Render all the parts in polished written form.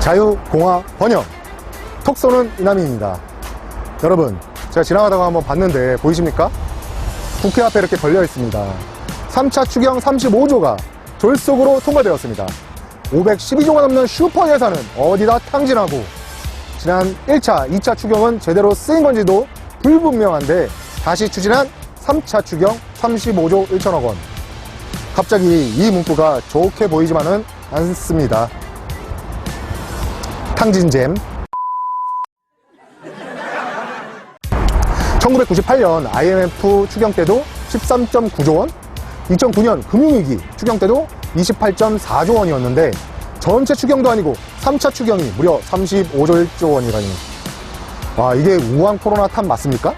자유공화 번영 톡 쏘는 이남희입니다. 여러분, 제가 지나가다가 한번 봤는데 보이십니까? 국회 앞에 이렇게 걸려 있습니다. 3차 추경 35조가 졸속으로 통과되었습니다. 512조가 넘는 슈퍼 예산은 어디다 탕진하고 지난 1차, 2차 추경은 제대로 쓰인 건지도 불분명한데 다시 추진한 3차 추경 35조 1천억 원. 갑자기 이 문구가 좋게 보이지만은 않습니다. 탕진잼. 1998년 IMF 추경 때도 13.9조 원, 2009년 금융위기 추경 때도 28.4조 원이었는데 전체 추경도 아니고 3차 추경이 무려 35조 1조 원이라니. 와, 이게 우한 코로나 탓 맞습니까?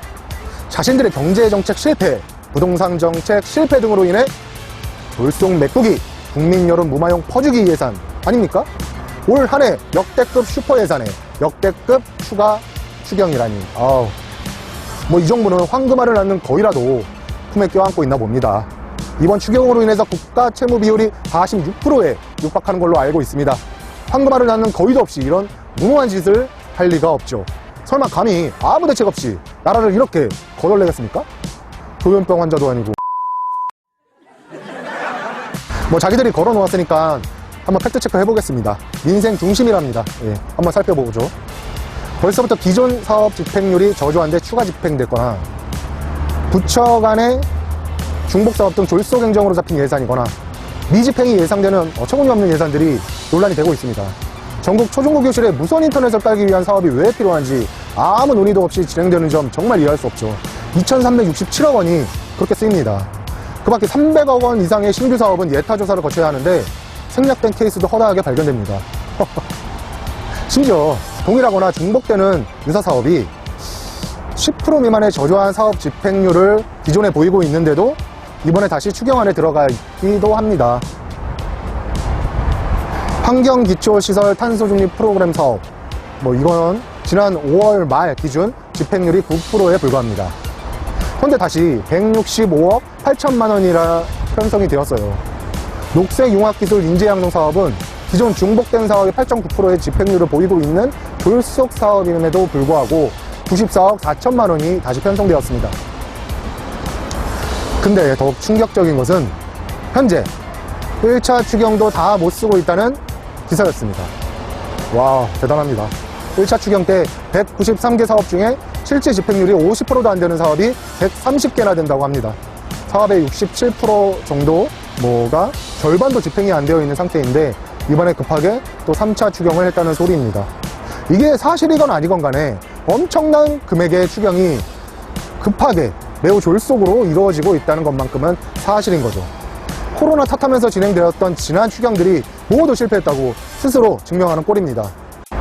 자신들의 경제정책 실패, 부동산 정책 실패 등으로 인해 졸속 메꾸기, 국민 여론 무마용 퍼주기 예산 아닙니까? 올 한 해 역대급 슈퍼 예산에 역대급 추가 추경이라니. 뭐 이 정부는 황금알을 낳는 거위라도 품에 껴안고 있나 봅니다. 이번 추경으로 인해서 국가 채무 비율이 46%에 육박하는 걸로 알고 있습니다. 황금알을 낳는 거위도 없이 이런 무모한 짓을 할 리가 없죠. 설마 감히 아무 대책 없이 나라를 이렇게 거덜내겠습니까? 조현병 환자도 아니고. 뭐 자기들이 걸어놓았으니까 한번 팩트체크 해보겠습니다. 민생 중심이랍니다. 예, 한번 살펴보죠. 벌써부터 기존 사업 집행률이 저조한데 추가 집행됐거나 부처 간의 중복사업 등 졸속 행정으로 잡힌 예산이거나 미집행이 예상되는 어처구니없는 예산들이 논란이 되고 있습니다. 전국 초중고 교실에 무선 인터넷을 깔기 위한 사업이 왜 필요한지 아무 논의도 없이 진행되는 점 정말 이해할 수 없죠. 2,367억 원이 그렇게 쓰입니다. 그 밖에 300억 원 이상의 신규 사업은 예타 조사를 거쳐야 하는데 생략된 케이스도 허다하게 발견됩니다. 심지어 동일하거나 중복되는 유사 사업이 10% 미만의 저조한 사업 집행률을 기존에 보이고 있는데도 이번에 다시 추경안에 들어가 있기도 합니다. 환경기초시설 탄소중립 프로그램 사업, 이건 지난 5월 말 기준 집행률이 9%에 불과합니다. 그런데 다시 165억 8천만 원이라 편성이 되었어요. 녹색융합기술 인재양성 사업은 기존 중복된 사업의 8.9%의 집행률을 보이고 있는 졸속 사업임에도 불구하고 94억 4천만 원이 다시 편성되었습니다. 근데 더욱 충격적인 것은 현재 1차 추경도 다 못 쓰고 있다는 기사였습니다. 와, 대단합니다. 1차 추경 때 193개 사업 중에 실제 집행률이 50%도 안 되는 사업이 130개나 된다고 합니다. 사업의 67% 정도가 절반도 집행이 안 되어 있는 상태인데 이번에 급하게 또 3차 추경을 했다는 소리입니다. 이게 사실이건 아니건 간에 엄청난 금액의 추경이 급하게 매우 졸속으로 이루어지고 있다는 것만큼은 사실인 거죠. 코로나 탓하면서 진행되었던 지난 추경들이 모두 실패했다고 스스로 증명하는 꼴입니다.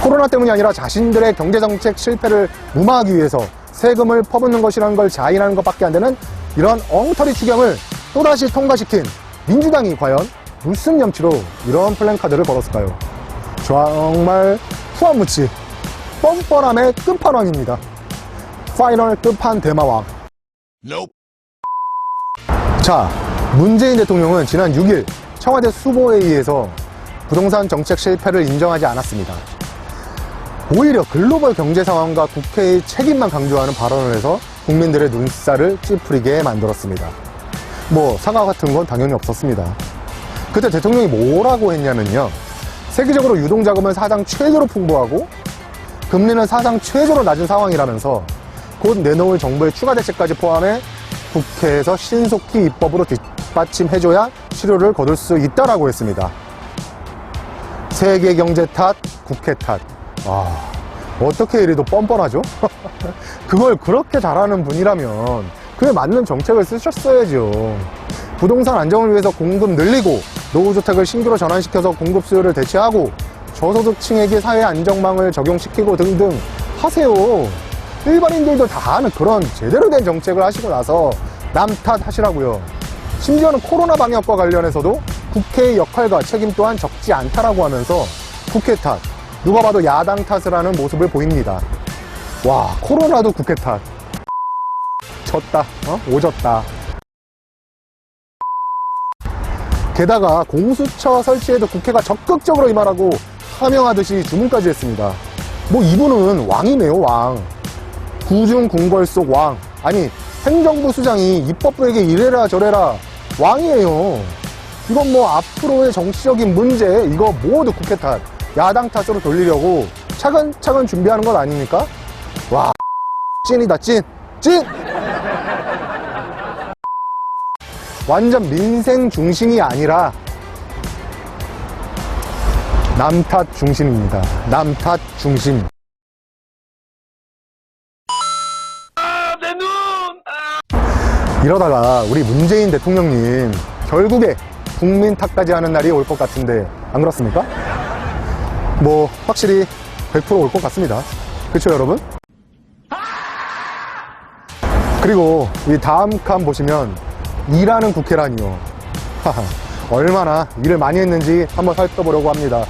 코로나 때문이 아니라 자신들의 경제정책 실패를 무마하기 위해서 세금을 퍼붓는 것이라는 걸 자인하는 것밖에 안 되는 이런 엉터리 추경을 또다시 통과시킨 민주당이 과연 무슨 염치로 이런 플랜카드를 걸었을까요? 정말 후한무치, 뻔뻔함의 끝판왕입니다. 파이널 끝판 대마왕. Nope. 자, 문재인 대통령은 지난 6일 청와대 수보회의에서 부동산 정책 실패를 인정하지 않았습니다. 오히려 글로벌 경제 상황과 국회의 책임만 강조하는 발언을 해서 국민들의 눈살을 찌푸리게 만들었습니다. 사과 같은 건 당연히 없었습니다. 그때 대통령이 뭐라고 했냐면요. 세계적으로 유동자금은 사상 최저로 풍부하고 금리는 사상 최저로 낮은 상황이라면서 곧 내놓을 정부의 추가 대책까지 포함해 국회에서 신속히 입법으로 뒷받침해줘야 실효를 거둘 수 있다라고 했습니다. 세계 경제 탓, 국회 탓. 어떻게 이래도 뻔뻔하죠? 그걸 그렇게 잘하는 분이라면 그에 맞는 정책을 쓰셨어야죠. 부동산 안정을 위해서 공급 늘리고 노후주택을 신규로 전환시켜서 공급 수요를 대체하고 저소득층에게 사회 안정망을 적용시키고 등등 하세요. 일반인들도 다 아는 그런 제대로 된 정책을 하시고 나서 남 탓하시라고요. 심지어는 코로나 방역과 관련해서도 국회의 역할과 책임 또한 적지 않다라고 하면서 국회 탓, 누가 봐도 야당 탓을 하는 모습을 보입니다. 와, 코로나도 국회 탓. 졌다, 오졌다. 게다가 공수처 설치에도 국회가 적극적으로 임하라고 사명하듯이 주문까지 했습니다. 뭐 이분은 왕이네요, 왕. 구중궁궐 속 왕. 아니, 행정부 수장이 입법부에게 이래라 저래라 왕이에요. 이건 뭐 앞으로의 정치적인 문제, 이거 모두 국회 탓, 야당 탓으로 돌리려고 차근차근 준비하는 것 아닙니까? 와, 찐이다, 찐! 찐! 완전 민생 중심이 아니라 남 탓 중심입니다. 남 탓 중심. 이러다가 우리 문재인 대통령님 결국에 국민 탓까지 하는 날이 올 것 같은데 안 그렇습니까? 뭐 확실히 100% 올 것 같습니다. 그렇죠, 여러분? 그리고 이 다음 칸 보시면 일하는 국회라니요. 얼마나 일을 많이 했는지 한번 살펴보려고 합니다.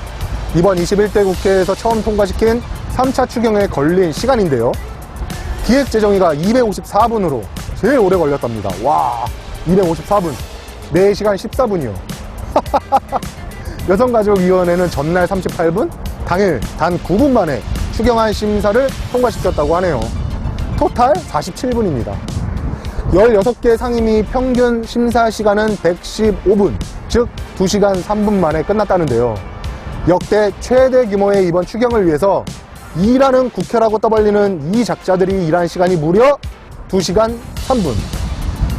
이번 21대 국회에서 처음 통과시킨 3차 추경에 걸린 시간인데요. 기획재정위가 254분으로 제일 오래 걸렸답니다. 와, 254분. 4시간 14분이요. 여성가족위원회는 전날 38분, 당일 단 9분 만에 추경안 심사를 통과시켰다고 하네요. 토탈 47분입니다. 16개 상임위 평균 심사 시간은 115분, 즉 2시간 3분 만에 끝났다는데요. 역대 최대 규모의 이번 추경을 위해서 일하는 국회라고 떠벌리는 이 작자들이 일한 시간이 무려 2시간 3분.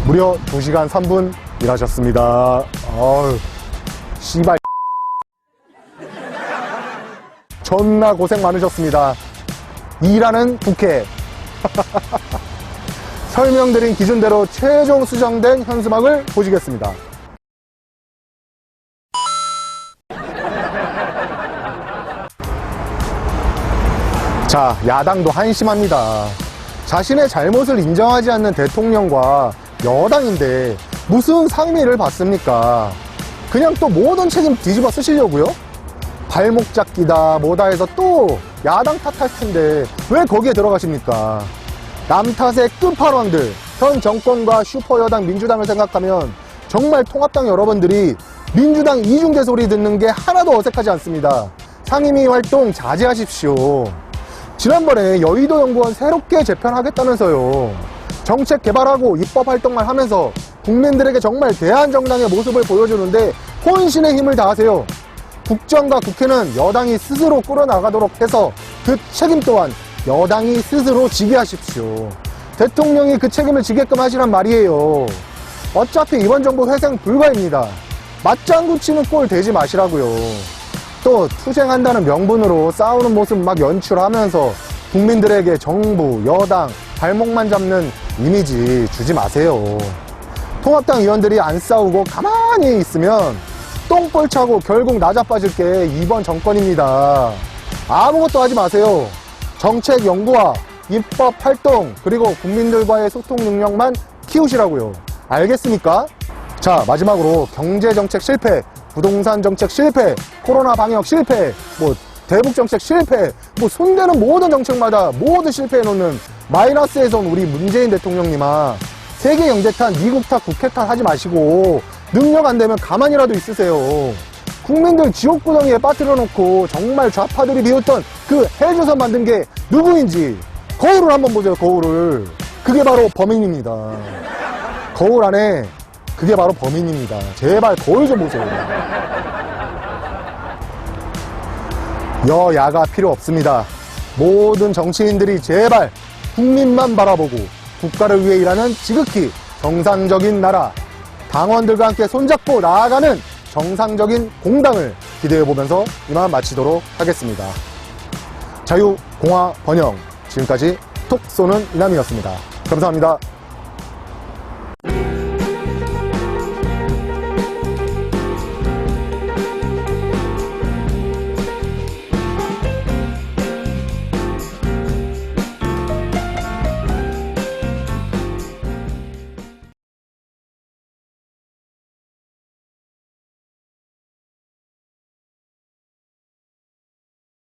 무려 2시간 3분 일하셨습니다. 어휴, 씨발. 존나 고생 많으셨습니다. 일하는 국회. 설명드린 기준대로 최종 수정된 현수막을 보시겠습니다. 자, 야당도 한심합니다. 자신의 잘못을 인정하지 않는 대통령과 여당인데 무슨 상임위를 받습니까? 그냥 또 모든 책임 뒤집어 쓰시려고요? 발목 잡기다 뭐다 해서 또 야당 탓할 텐데 왜 거기에 들어가십니까? 남 탓의 끝판왕들, 현 정권과 슈퍼여당 민주당을 생각하면 정말 통합당 여러분들이 민주당 이중대 소리 듣는 게 하나도 어색하지 않습니다. 상임위 활동 자제하십시오. 지난번에 여의도 연구원 새롭게 재편하겠다면서요. 정책 개발하고 입법 활동만 하면서 국민들에게 정말 대한정당의 모습을 보여주는데 혼신의 힘을 다하세요. 국정과 국회는 여당이 스스로 끌어나가도록 해서 그 책임 또한 여당이 스스로 지게 하십시오. 대통령이 그 책임을 지게끔 하시란 말이에요. 어차피 이번 정부 회생 불가입니다. 맞장구 치는 꼴 대지 마시라고요. 또 투쟁한다는 명분으로 싸우는 모습 막 연출하면서 국민들에게 정부, 여당, 발목만 잡는 이미지 주지 마세요. 통합당 의원들이 안 싸우고 가만히 있으면 똥볼 차고 결국 나자빠질 게 이번 정권입니다. 아무것도 하지 마세요. 정책 연구와 입법 활동 그리고 국민들과의 소통 능력만 키우시라고요. 알겠습니까? 자, 마지막으로 경제정책 실패, 부동산 정책 실패, 코로나 방역 실패, 뭐 대북 정책 실패, 뭐 손대는 모든 정책마다 모두 실패해놓는 마이너스에서 온 우리 문재인 대통령님아, 세계 경제 탓, 미국 탓, 국회 탓 하지 마시고 능력 안 되면 가만히라도 있으세요. 국민들 지옥구덩이에 빠뜨려 놓고 정말 좌파들이 비웃던 그 헬조선 만든 게 누구인지 거울을 한번 보세요. 거울을. 그게 바로 범인입니다. 거울 안에 그게 바로 범인입니다. 제발 거울 좀 보세요. 여야가 필요 없습니다. 모든 정치인들이 제발 국민만 바라보고 국가를 위해 일하는 지극히 정상적인 나라, 당원들과 함께 손잡고 나아가는 정상적인 공당을 기대해보면서 이만 마치도록 하겠습니다. 자유, 공화, 번영, 지금까지 톡 쏘는 이남이었습니다. 감사합니다.